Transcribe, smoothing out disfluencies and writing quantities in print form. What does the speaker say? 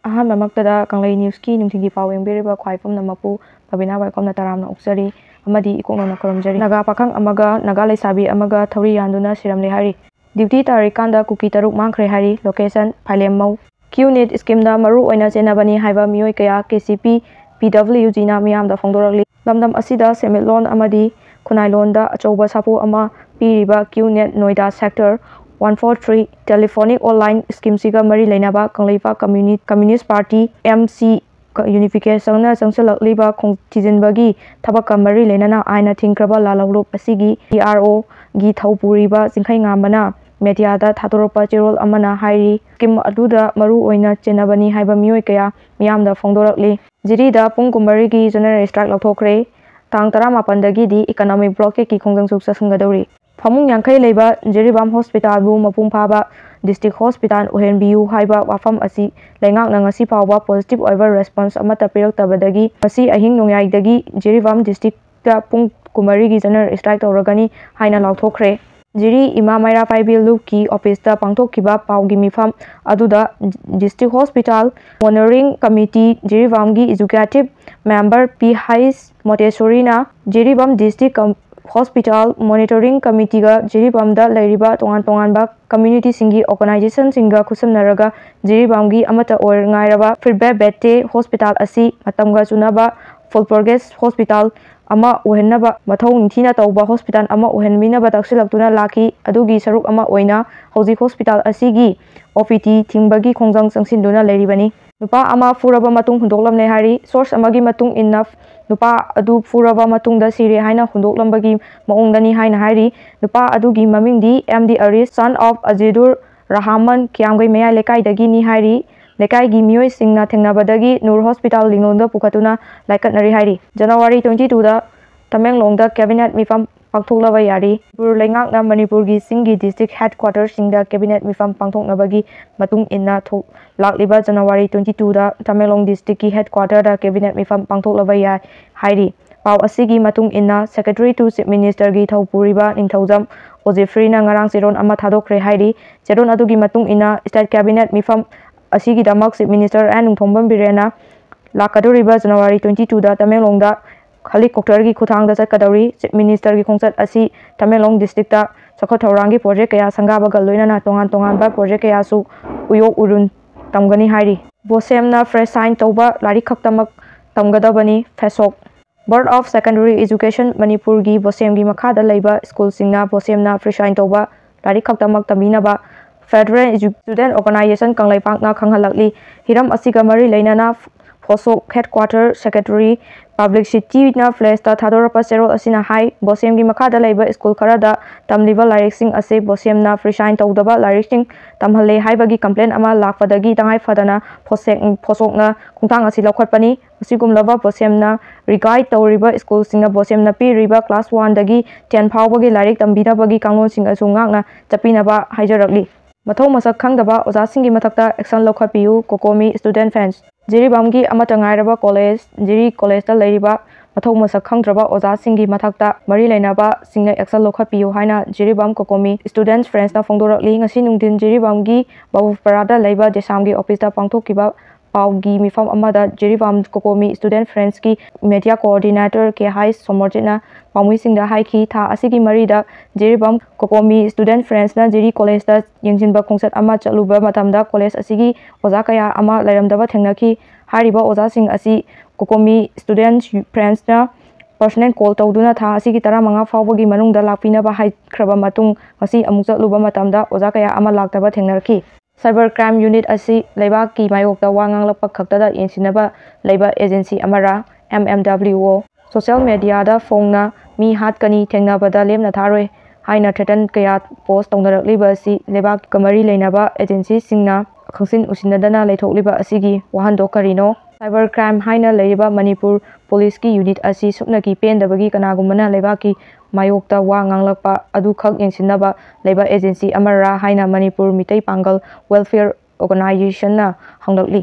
Ahammaktada Kanglei News ki nungthingi paw yengbiriba khwaifam namapu babina waikomna taramna uksari amadi ikongna karamjari naga pakhang amaga naga leisabi amaga Thouri Yanduna Siramle hari duty tarikanda kuki taruk mangkhre hari location Phailemmau Qnet scheme da maru oina chenabani haiba mioi kaya KCP PWG na miyamda phongdorakli lamdam asida semetlon amadi khunailon da achoba sapu ama piriba Qnet Noida sector 143 telephonic online scheme siga mari leinaba Kangleipa Communist Party MC unification na changsalakliba khongtijinbagi thabak mari leinana aina thingkraba lalawlup asigi PRO gi thaupuriba jingkhai ngambana media da thatoropa cherol amana hairi scheme aduda maru oina chenabani haiba mioi kaya miyamda phongdorakli jiri da pung kumari gi general strike lauthokre tang 18 dagi di economic blockade ki khongjang suk sasungadauri Phamung Yangkhai leiba Jeribam Hospital bu mapung phaba district hospital uhenbiu haiba wafam asi leingak na ngasi pawba positive over response amata piraktabadagi asi ahing nongyai dagi Jeribam district ta pung kumari gi general strike tawragani haina lauthokre Jiri Ima Maira Paibil Loop ki office ta pangthokkiba pawgi mifam aduda district hospital monitoring committee Jeribam gi executive member P Hais Montessori na Jeribam district Hospital Monitoring Committee ga Jeribam da lairiba tongan ba community singi organization singa khusamnaraga Jeribam gi amata or ngairaba feedback bette hospital asi matamga chunaba full progress hospital ama uhennaba mathau nithina tawba hospital ama uhenminaba taksilaktuna laki adugi saruk ama oina hoji hospital asigi OPT thingba gi khongjang changsinduna lairibani Nupa ama Phuraba matung Hundoklamle hari source amagi matung enough Nupa adu Phuraba matung da siri haina Hundoklambagi maungdani haina hari Nupa adugi mamingdi MD Aris son of Azidur Rahman Kiyamgei Meya lekai dagi ni hari lekai gi mioi singna thengnabadagi Nur Hospital lingonda pukatuna laikatnari hari January 22 da Tamenglongda cabinet mifam pangthoklaba yari Pur leingak na Manipur gi singi district headquarters singda cabinet mifam pangthoknabagi matung inna lakliba January 22 da Tamenglong district ki headquarter da cabinet mifam pangthoklaba ya hairi paw asigi matung inna secretary to chief minister gi thaupuriba ningthaujam Ojefree na ngarang cheron ama thadokre hairi cheron adugi matung inna state cabinet mifam asigi damak chief minister and nungthombam birena lakadoriba January 22 da Tamenglong da helicopter gi khuthang da chatkadauri chief minister gi khongchat asi Tamenglong district ta chakhathorangi project kaya sangaba ga loinana tongan ba project kaya su uyok urun tamgani hairi bosemna fresh sign tawba lari khaktamak tamgadabani fesok board of secondary education Manipur gi bosem gi makhada leiba school singna bosemna fresh sign tawba lari khaktamak taminaba federal student organization Kangleipak na khanghalakli hiram asiga mari leinana Phosok headquarter secretary publicity na flash ta thadorapa serol asina hai bosem gi makhada leiba school kharada tamliba lariksing ase bosem na free sign tawdaba lariksing tamhalle haibagi complaint ama lakpadagi tangai fadana phosok na khungthang asi lokhatpani asigumlaba bosem na regard tawriba school singa bosem na pi riba class 1 dagi 10 phawbagi larik tambinabagi kanglon sing asu ngakna chapinaba haijarakli mathau masak khangdaba oja singi mathakta action lokhapiu kokomi student fans Jeribam gi amata ngairaba college Jiri college ta leiriba mathau masak khangdraba oja singi mathakta mari leinaba singna action lokhapiu haina Jeribam kokomi students friends na phongdorakli ngasi nungdin Jeribam gi babu parada leiba desam gi office ta pangthokkiba pawgi mifam amada Jeribam kokomi student friends ki media coordinator ke high somorjina pamui singda haiki tha asigi marida Jeribam kokomi student friends na Jiri college ta yengjinba khongchat ama chaluba matamda college asigi oja kaya ama lairamdaba thengnaki hariba oja sing asi kokomi student friends na personal call tawduna tha asigi 15 fawbagi manungda lakpinaba haikraba matung ngasi amuk chatluba matamda oja kaya ama laktaba thengnarki Cyber crime unit asi leibak ki mayokta wangang lakpak khaktada insinaba leiba agency amara MMWO social media da phongna mi hatkani thengnabada lemna tharoi haina threaten kaya post tongnarakliba asi leibak kamari leinaba agency singna khangsin usinadana leithokliba asigi wahan dokarino cyber crime haina leiba Manipur police ki unit asi suknaki pendabagi kanagumana leibaki mayokta wa nganglakpa adu khak yengsinaba leiba agency amara haina Manipur mitai pangal welfare organization na hanglakli